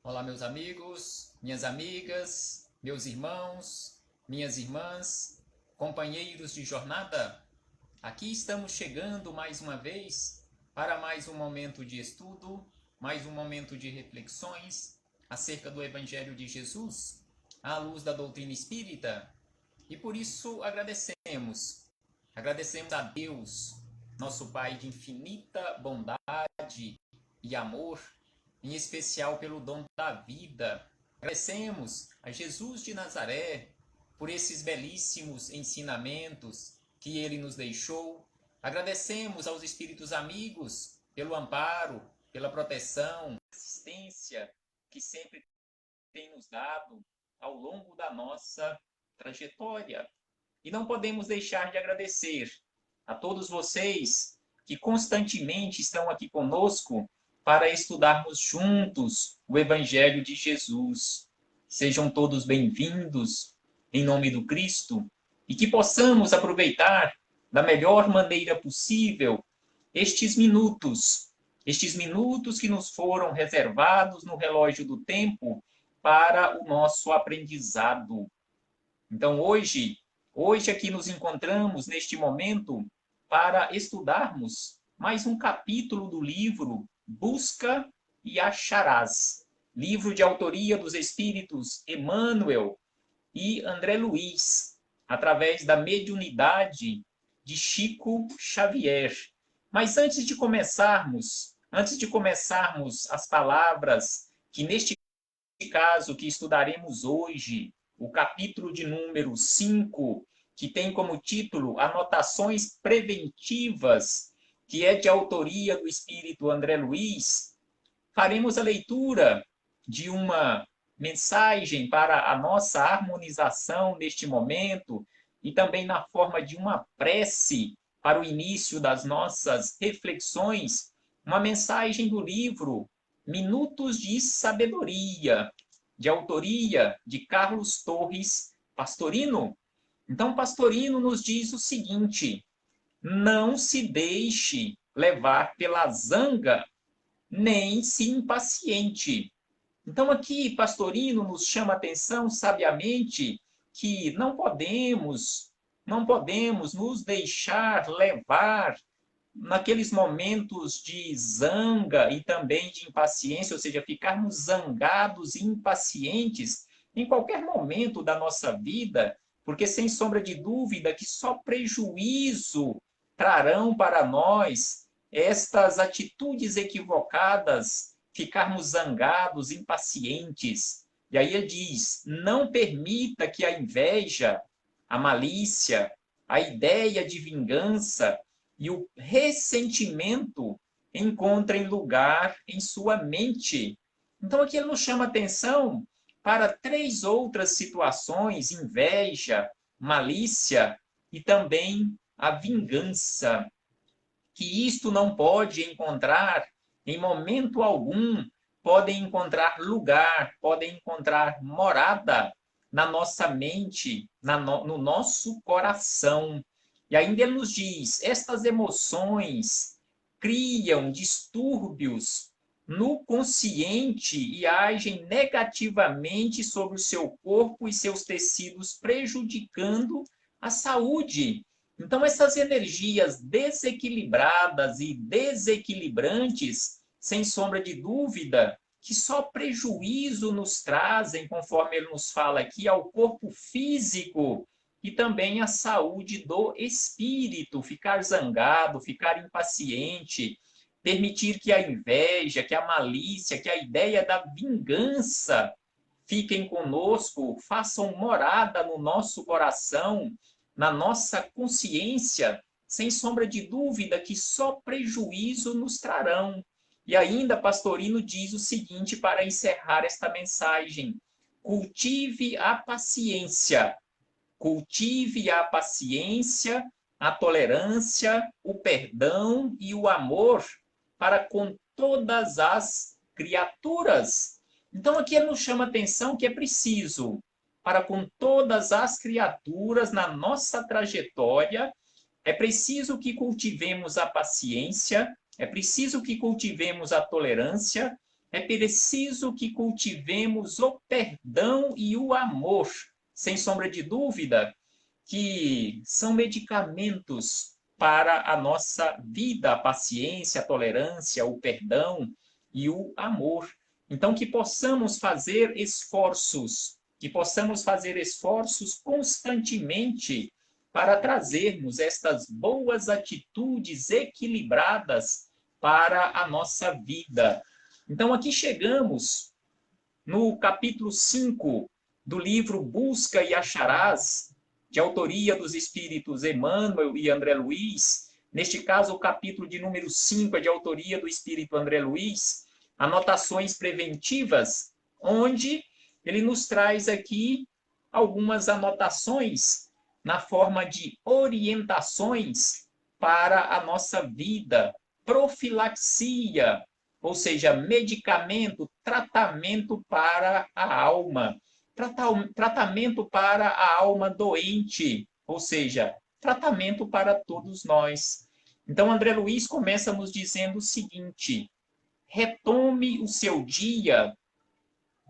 Olá, meus amigos, minhas amigas, meus irmãos, minhas irmãs, companheiros de jornada. Aqui estamos chegando mais uma vez para mais um momento de estudo, mais um momento de reflexões acerca do Evangelho de Jesus, à luz da doutrina espírita. E por isso agradecemos a Deus, nosso Pai de infinita bondade e amor, em especial pelo dom da vida. Agradecemos a Jesus de Nazaré por esses belíssimos ensinamentos que ele nos deixou. Agradecemos aos espíritos amigos pelo amparo, pela proteção, assistência que sempre tem nos dado ao longo da nossa trajetória. E não podemos deixar de agradecer a todos vocês que constantemente estão aqui conosco para estudarmos juntos o Evangelho de Jesus. Sejam todos bem-vindos, em nome do Cristo, e que possamos aproveitar da melhor maneira possível estes minutos que nos foram reservados no relógio do tempo para o nosso aprendizado. Então, hoje aqui nos encontramos neste momento para estudarmos mais um capítulo do livro Busca e Acharás, livro de autoria dos espíritos Emmanuel e André Luiz, através da mediunidade de Chico Xavier. Mas antes de começarmos as palavras que neste caso que estudaremos hoje, o capítulo de número 5, que tem como título Anotações Preventivas, que é de autoria do espírito André Luiz, faremos a leitura de uma mensagem para a nossa harmonização neste momento e também na forma de uma prece para o início das nossas reflexões, uma mensagem do livro Minutos de Sabedoria, de autoria de Carlos Torres Pastorino. Então, Pastorino nos diz o seguinte: não se deixe levar pela zanga, nem se impaciente. Então, aqui, Pastorino nos chama a atenção sabiamente que não podemos nos deixar levar naqueles momentos de zanga e também de impaciência, ou seja, ficarmos zangados e impacientes em qualquer momento da nossa vida, porque sem sombra de dúvida que só prejuízo trarão para nós estas atitudes equivocadas, ficarmos zangados, impacientes. E aí ele diz: não permita que a inveja, a malícia, a ideia de vingança e o ressentimento encontrem lugar em sua mente. Então aqui ele nos chama atenção para 3 outras situações: inveja, malícia e também a vingança. Que isto não pode encontrar em momento algum, podem encontrar lugar, podem encontrar morada na nossa mente, no nosso coração. E ainda ele nos diz: estas emoções criam distúrbios no consciente e agem negativamente sobre o seu corpo e seus tecidos, prejudicando a saúde. Então, essas energias desequilibradas e desequilibrantes, sem sombra de dúvida, que só prejuízo nos trazem, conforme ele nos fala aqui, ao corpo físico e também à saúde do espírito. Ficar zangado, ficar impaciente, permitir que a inveja, que a malícia, que a ideia da vingança fiquem conosco, façam morada no nosso coração, na nossa consciência, sem sombra de dúvida que só prejuízo nos trarão. E ainda Pastorino diz o seguinte para encerrar esta mensagem: cultive a paciência, a tolerância, o perdão e o amor para com todas as criaturas. Então aqui ele nos chama a atenção que é preciso, para com todas as criaturas na nossa trajetória, é preciso que cultivemos a paciência, é preciso que cultivemos a tolerância, é preciso que cultivemos o perdão e o amor. Sem sombra de dúvida, que são medicamentos para a nossa vida, a paciência, a tolerância, o perdão e o amor. Então, que possamos fazer esforços constantemente para trazermos estas boas atitudes equilibradas para a nossa vida. Então, aqui chegamos no capítulo 5 do livro Busca e Acharás, de autoria dos espíritos Emmanuel e André Luiz. Neste caso, o capítulo de número 5 é de autoria do espírito André Luiz, anotações preventivas, onde ele nos traz aqui algumas anotações na forma de orientações para a nossa vida, profilaxia, ou seja, medicamento, tratamento para a alma, tratamento para a alma doente, ou seja, tratamento para todos nós. Então, André Luiz começa nos dizendo o seguinte: retome o seu dia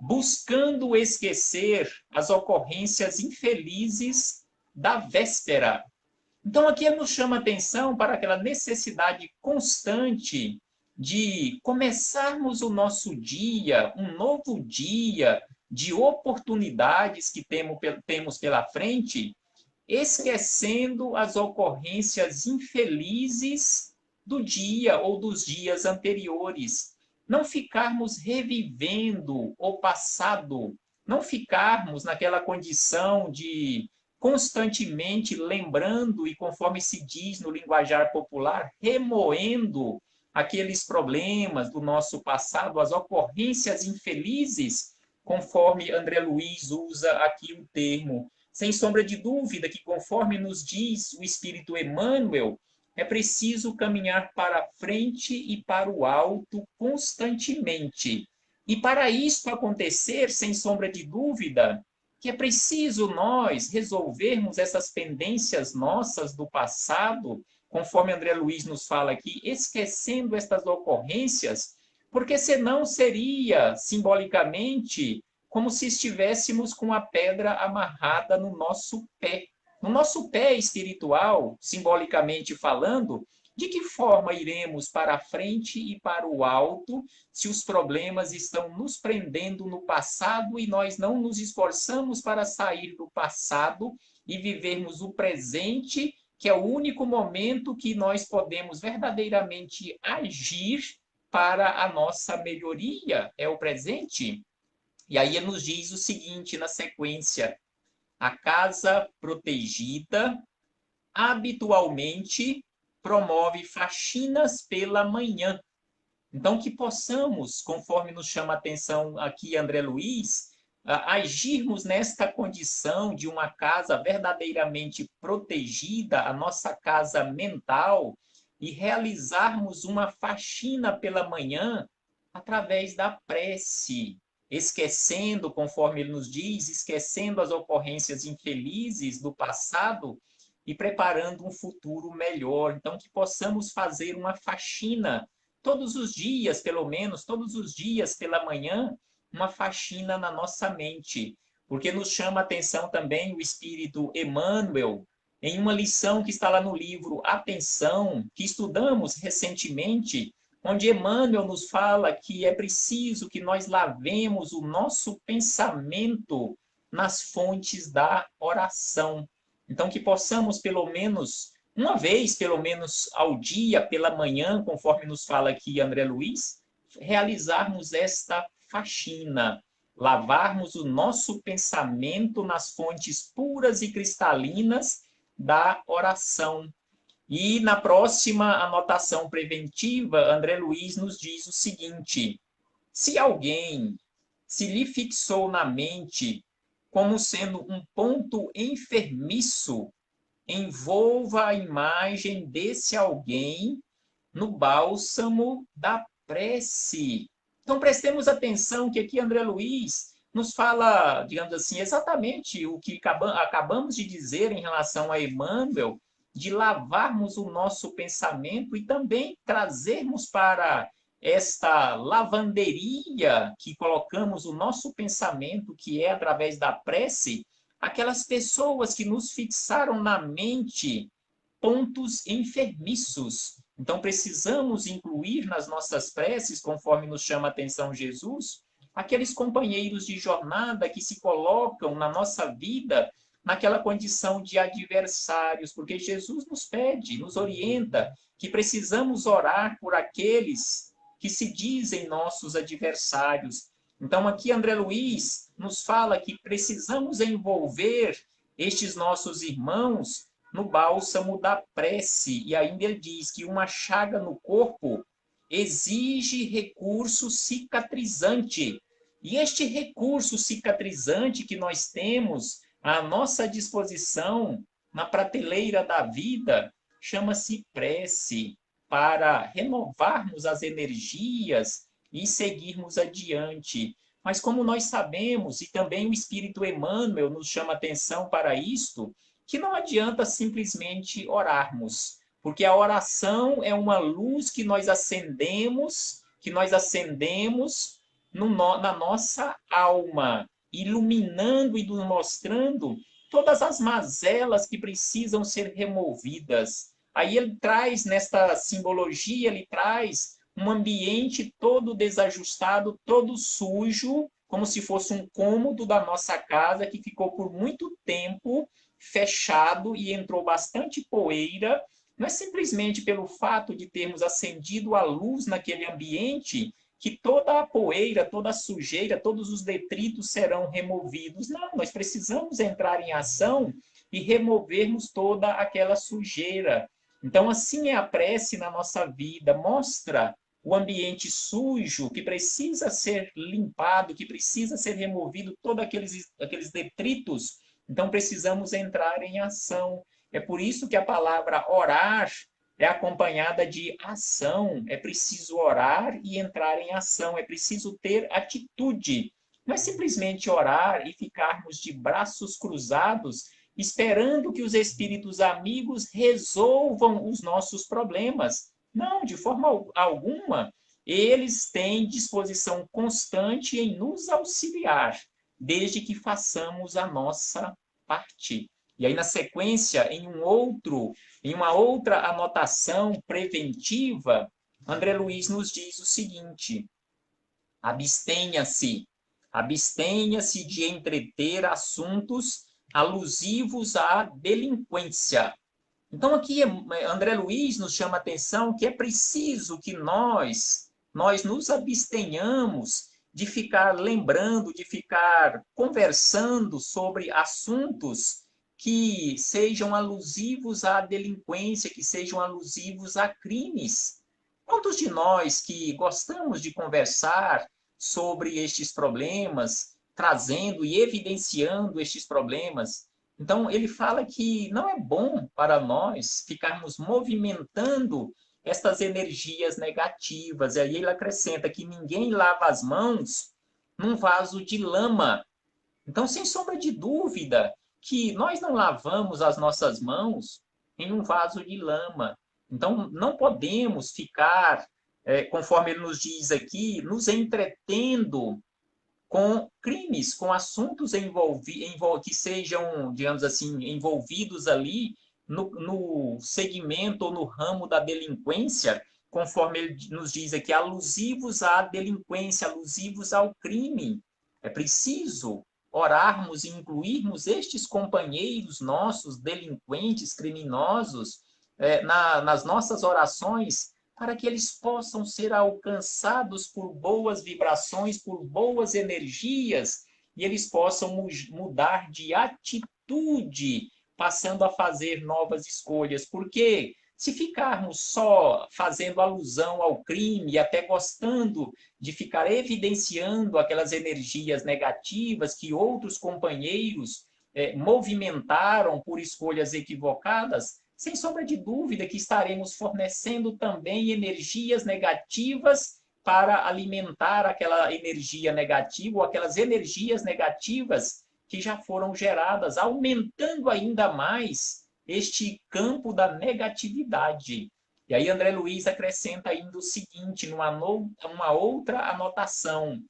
buscando esquecer as ocorrências infelizes da véspera. Então, aqui ele nos chama atenção para aquela necessidade constante de começarmos o nosso dia, um novo dia de oportunidades que temos pela frente, esquecendo as ocorrências infelizes do dia ou dos dias anteriores. Não ficarmos revivendo o passado, não ficarmos naquela condição de constantemente lembrando e, conforme se diz no linguajar popular, remoendo aqueles problemas do nosso passado, as ocorrências infelizes, conforme André Luiz usa aqui o termo. Sem sombra de dúvida que, conforme nos diz o espírito Emmanuel, é preciso caminhar para frente e para o alto constantemente. E para isto acontecer, sem sombra de dúvida, que é preciso nós resolvermos essas pendências nossas do passado, conforme André Luiz nos fala aqui, esquecendo estas ocorrências, porque senão seria, simbolicamente, como se estivéssemos com a pedra amarrada no nosso pé. No nosso pé espiritual, simbolicamente falando, de que forma iremos para a frente e para o alto se os problemas estão nos prendendo no passado e nós não nos esforçamos para sair do passado e vivermos o presente, que é o único momento que nós podemos verdadeiramente agir para a nossa melhoria, é o presente? E aí ele nos diz o seguinte na sequência: a casa protegida habitualmente promove faxinas pela manhã. Então, que possamos, conforme nos chama a atenção aqui André Luiz, agirmos nesta condição de uma casa verdadeiramente protegida, a nossa casa mental, e realizarmos uma faxina pela manhã através da prece, esquecendo, conforme ele nos diz, esquecendo as ocorrências infelizes do passado e preparando um futuro melhor. Então, que possamos fazer uma faxina todos os dias, pelo menos, todos os dias pela manhã, uma faxina na nossa mente. Porque nos chama a atenção também o espírito Emmanuel, em uma lição que está lá no livro Atenção, que estudamos recentemente, onde Emmanuel nos fala que é preciso que nós lavemos o nosso pensamento nas fontes da oração. Então, que possamos, pelo menos, uma vez, pelo menos ao dia, pela manhã, conforme nos fala aqui André Luiz, realizarmos esta faxina, lavarmos o nosso pensamento nas fontes puras e cristalinas da oração. E na próxima anotação preventiva, André Luiz nos diz o seguinte: se alguém se lhe fixou na mente como sendo um ponto enfermiço, envolva a imagem desse alguém no bálsamo da prece. Então prestemos atenção que aqui André Luiz nos fala, digamos assim, exatamente o que acabamos de dizer em relação a Emmanuel, de lavarmos o nosso pensamento e também trazermos para esta lavanderia que colocamos o nosso pensamento, que é através da prece, aquelas pessoas que nos fixaram na mente pontos enfermiços. Então, precisamos incluir nas nossas preces, conforme nos chama a atenção Jesus, aqueles companheiros de jornada que se colocam na nossa vida naquela condição de adversários, porque Jesus nos pede, nos orienta, que precisamos orar por aqueles que se dizem nossos adversários. Então, aqui André Luiz nos fala que precisamos envolver estes nossos irmãos no bálsamo da prece. E ainda ele diz que uma chaga no corpo exige recurso cicatrizante. E este recurso cicatrizante que nós temos à nossa disposição na prateleira da vida chama-se prece, para renovarmos as energias e seguirmos adiante. Mas como nós sabemos, e também o Espírito Emmanuel nos chama atenção para isto, que não adianta simplesmente orarmos, porque a oração é uma luz que nós acendemos na nossa alma, iluminando e nos mostrando todas as mazelas que precisam ser removidas. Aí ele traz, nesta simbologia, ele traz um ambiente todo desajustado, todo sujo, como se fosse um cômodo da nossa casa que ficou por muito tempo fechado e entrou bastante poeira. Não é simplesmente pelo fato de termos acendido a luz naquele ambiente que toda a poeira, toda a sujeira, todos os detritos serão removidos. Não, nós precisamos entrar em ação e removermos toda aquela sujeira. Então, assim é a prece na nossa vida, mostra o ambiente sujo que precisa ser limpado, que precisa ser removido, todos aqueles detritos. Então, precisamos entrar em ação. É por isso que a palavra orar é acompanhada de ação. É preciso orar e entrar em ação. É preciso ter atitude. Não é simplesmente orar e ficarmos de braços cruzados, esperando que os espíritos amigos resolvam os nossos problemas. Não, de forma alguma. Eles têm disposição constante em nos auxiliar, desde que façamos a nossa parte. E aí, na sequência, em uma outra anotação preventiva, André Luiz nos diz o seguinte: abstenha-se de entreter assuntos alusivos à delinquência. Então, aqui, André Luiz nos chama a atenção que é preciso que nós nos abstenhamos de ficar lembrando, de ficar conversando sobre assuntos que sejam alusivos à delinquência, que sejam alusivos a crimes. Quantos de nós que gostamos de conversar sobre estes problemas, trazendo e evidenciando estes problemas? Então, ele fala que não é bom para nós ficarmos movimentando estas energias negativas. E aí ele acrescenta que ninguém lava as mãos num vaso de lama. Então, sem sombra de dúvida, que nós não lavamos as nossas mãos em um vaso de lama. Então, não podemos ficar, conforme ele nos diz aqui, nos entretendo com crimes, com assuntos que sejam, digamos assim, envolvidos ali no segmento ou no ramo da delinquência, conforme ele nos diz aqui, alusivos à delinquência, alusivos ao crime. É preciso orarmos e incluirmos estes companheiros nossos, delinquentes, criminosos, nas nossas orações, para que eles possam ser alcançados por boas vibrações, por boas energias, e eles possam mudar de atitude, passando a fazer novas escolhas. Porque se ficarmos só fazendo alusão ao crime e até gostando de ficar evidenciando aquelas energias negativas que outros companheiros movimentaram por escolhas equivocadas, sem sombra de dúvida que estaremos fornecendo também energias negativas para alimentar aquela energia negativa ou aquelas energias negativas que já foram geradas, aumentando ainda mais este campo da negatividade. E aí André Luiz acrescenta ainda o seguinte, uma outra anotação: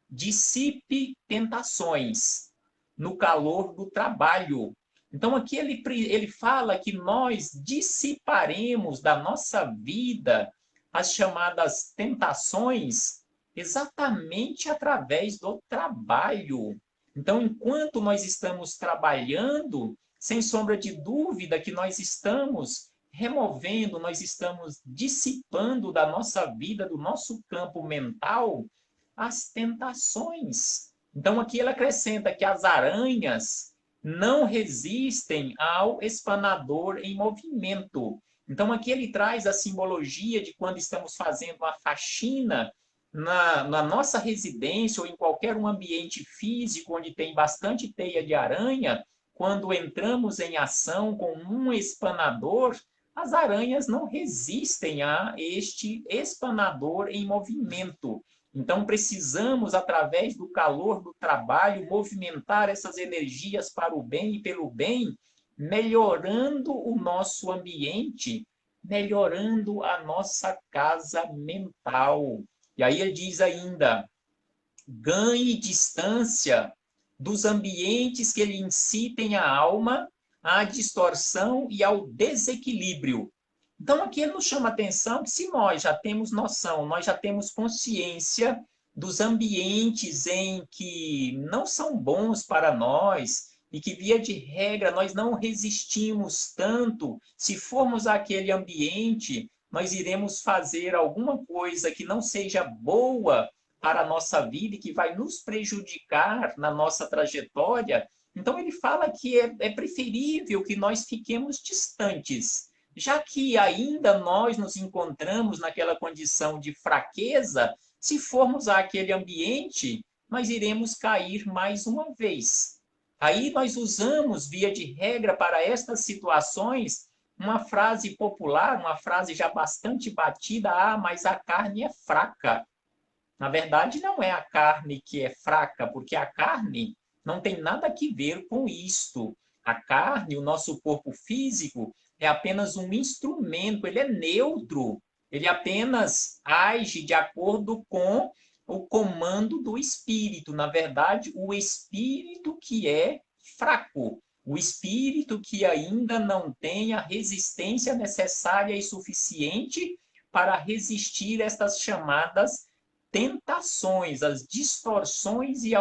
dissipe tentações no calor do trabalho. Então aqui ele fala que nós dissiparemos da nossa vida as chamadas tentações exatamente através do trabalho. Então, enquanto nós estamos trabalhando, sem sombra de dúvida que nós estamos removendo, nós estamos dissipando da nossa vida, do nosso campo mental, as tentações. Então, aqui ele acrescenta que as aranhas não resistem ao espanador em movimento. Então, aqui ele traz a simbologia de quando estamos fazendo uma faxina na nossa residência ou em qualquer um ambiente físico onde tem bastante teia de aranha, quando entramos em ação com um espanador, as aranhas não resistem a este espanador em movimento. Então, precisamos, através do calor do trabalho, movimentar essas energias para o bem e pelo bem, melhorando o nosso ambiente, melhorando a nossa casa mental. E aí ele diz ainda, ganhe distância dos ambientes que lhe incitem a alma à distorção e ao desequilíbrio. Então, aqui ele nos chama a atenção que se nós já temos noção, nós já temos consciência dos ambientes em que não são bons para nós e que, via de regra, nós não resistimos tanto, se formos àquele ambiente, nós iremos fazer alguma coisa que não seja boa para a nossa vida e que vai nos prejudicar na nossa trajetória. Então, ele fala que é preferível que nós fiquemos distantes, já que ainda nós nos encontramos naquela condição de fraqueza. Se formos àquele ambiente, nós iremos cair mais uma vez. Aí nós usamos, via de regra, para estas situações, uma frase popular, uma frase já bastante batida: ah, mas a carne é fraca. Na verdade, não é a carne que é fraca, porque a carne não tem nada a ver com isto. A carne, o nosso corpo físico, é apenas um instrumento, ele é neutro. Ele apenas age de acordo com o comando do espírito. Na verdade, o espírito que é fraco, o espírito que ainda não tem a resistência necessária e suficiente para resistir a estas chamadas tentações, as distorções e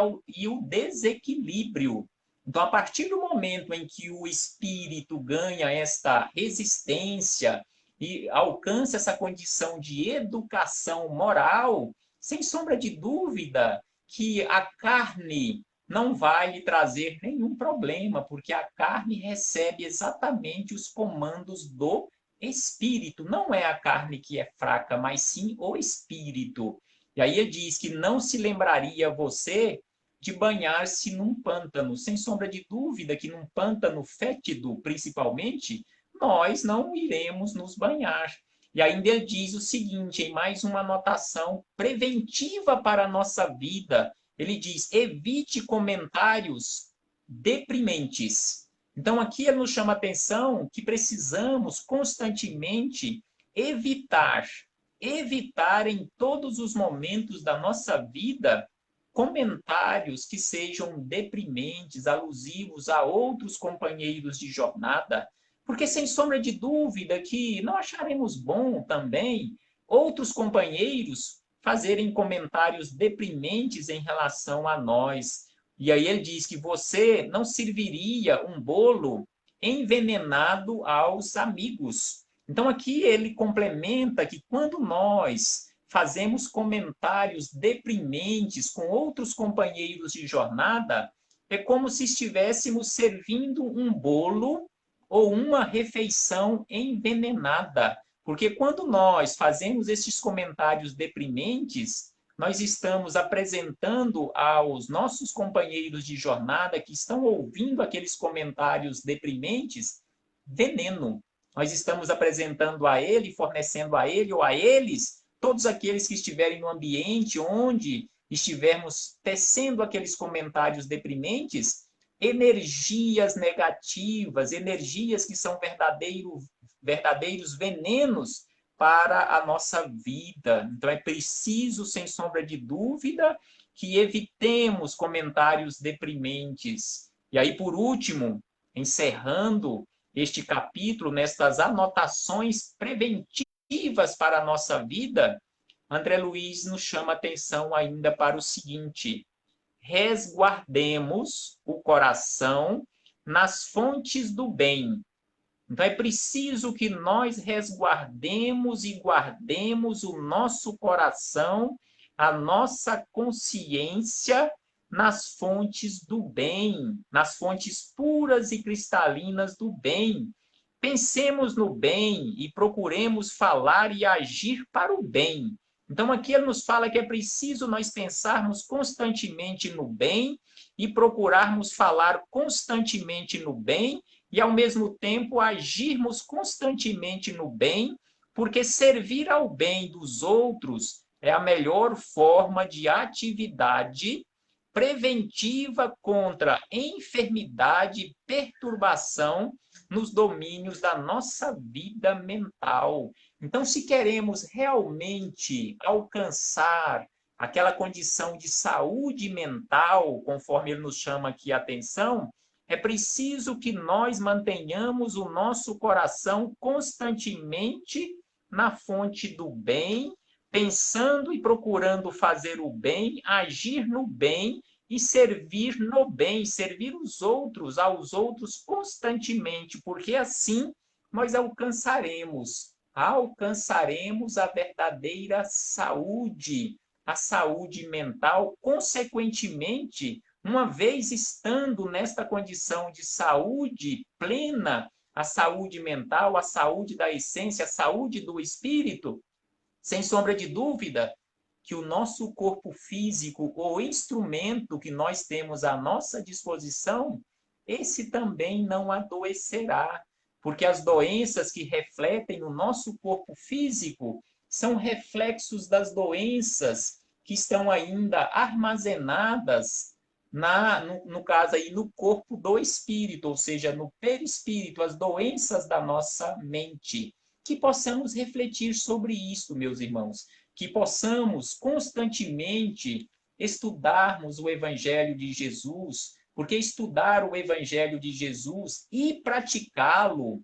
o desequilíbrio. Então, a partir do momento em que o espírito ganha esta resistência e alcança essa condição de educação moral, sem sombra de dúvida que a carne não vai lhe trazer nenhum problema, porque a carne recebe exatamente os comandos do espírito. Não é a carne que é fraca, mas sim o espírito. E aí ele diz que não se lembraria você de banhar-se num pântano. Sem sombra de dúvida que num pântano fétido, principalmente, nós não iremos nos banhar. E ainda ele diz o seguinte, em mais uma anotação preventiva para a nossa vida, ele diz, evite comentários deprimentes. Então aqui ele nos chama a atenção que precisamos constantemente evitar em todos os momentos da nossa vida comentários que sejam deprimentes, alusivos a outros companheiros de jornada, porque sem sombra de dúvida que não acharemos bom também outros companheiros fazerem comentários deprimentes em relação a nós. E aí ele diz que você não serviria um bolo envenenado aos amigos. Então, aqui ele complementa que quando nós fazemos comentários deprimentes com outros companheiros de jornada, é como se estivéssemos servindo um bolo ou uma refeição envenenada. Porque quando nós fazemos esses comentários deprimentes, nós estamos apresentando aos nossos companheiros de jornada que estão ouvindo aqueles comentários deprimentes veneno. Nós estamos apresentando a ele, fornecendo a ele ou a eles, todos aqueles que estiverem no ambiente onde estivermos tecendo aqueles comentários deprimentes, energias negativas, energias que são verdadeiros venenos para a nossa vida. Então, é preciso, sem sombra de dúvida, que evitemos comentários deprimentes. E aí, por último, encerrando este capítulo, nestas anotações preventivas para a nossa vida, André Luiz nos chama atenção ainda para o seguinte: resguardemos o coração nas fontes do bem. Então é preciso que nós resguardemos e guardemos o nosso coração, a nossa consciência nas fontes do bem, nas fontes puras e cristalinas do bem. Pensemos no bem e procuremos falar e agir para o bem. Então aqui ele nos fala que é preciso nós pensarmos constantemente no bem e procurarmos falar constantemente no bem e, ao mesmo tempo, agirmos constantemente no bem, porque servir ao bem dos outros é a melhor forma de atividade preventiva contra enfermidade e perturbação nos domínios da nossa vida mental. Então, se queremos realmente alcançar aquela condição de saúde mental, conforme ele nos chama aqui a atenção, é preciso que nós mantenhamos o nosso coração constantemente na fonte do bem, pensando e procurando fazer o bem, agir no bem e servir no bem, servir os outros, aos outros constantemente, porque assim nós alcançaremos a verdadeira saúde, a saúde mental, consequentemente, uma vez estando nesta condição de saúde plena, a saúde mental, a saúde da essência, a saúde do espírito, sem sombra de dúvida, que o nosso corpo físico, o instrumento que nós temos à nossa disposição, esse também não adoecerá, porque as doenças que refletem o nosso corpo físico são reflexos das doenças que estão ainda armazenadas no caso aí, no corpo do espírito, ou seja, no perispírito, as doenças da nossa mente. Que possamos refletir sobre isso, meus irmãos, que possamos constantemente estudarmos o Evangelho de Jesus, porque estudar o Evangelho de Jesus e praticá-lo,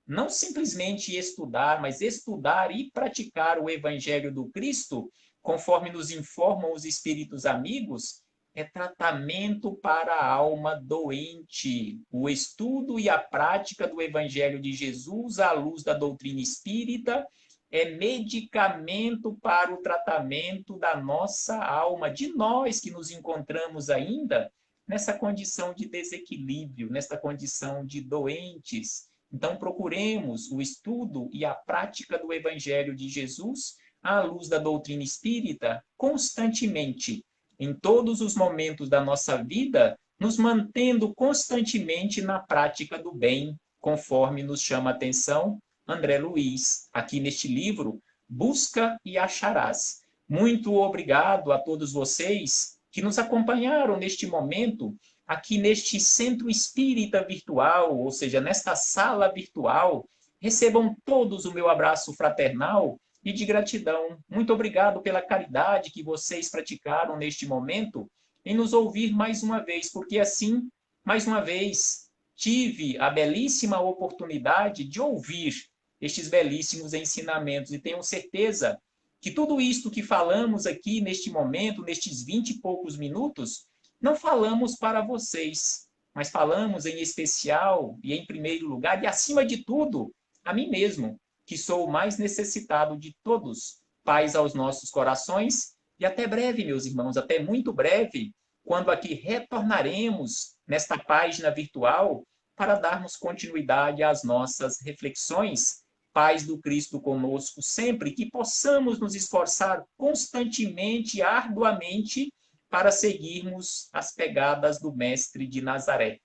não simplesmente estudar, mas estudar e praticar o Evangelho do Cristo, conforme nos informam os espíritos amigos, é tratamento para a alma doente. O estudo e a prática do Evangelho de Jesus à luz da doutrina espírita é medicamento para o tratamento da nossa alma, de nós que nos encontramos ainda nessa condição de desequilíbrio, nessa condição de doentes. Então, procuremos o estudo e a prática do Evangelho de Jesus à luz da doutrina espírita constantemente, em todos os momentos da nossa vida, nos mantendo constantemente na prática do bem, conforme nos chama a atenção André Luiz, aqui neste livro, Busca e Acharás. Muito obrigado a todos vocês que nos acompanharam neste momento, aqui neste centro espírita virtual, ou seja, nesta sala virtual. Recebam todos o meu abraço fraternal e de gratidão. Muito obrigado pela caridade que vocês praticaram neste momento em nos ouvir mais uma vez, porque assim, mais uma vez, tive a belíssima oportunidade de ouvir estes belíssimos ensinamentos e tenho certeza que tudo isto que falamos aqui neste momento, nestes 20 e poucos minutos, não falamos para vocês, mas falamos em especial e em primeiro lugar e acima de tudo, a mim mesmo, que sou o mais necessitado de todos. Paz aos nossos corações e até breve, meus irmãos, até muito breve, quando aqui retornaremos nesta página virtual para darmos continuidade às nossas reflexões. Paz do Cristo conosco sempre, que possamos nos esforçar constantemente e arduamente para seguirmos as pegadas do Mestre de Nazaré.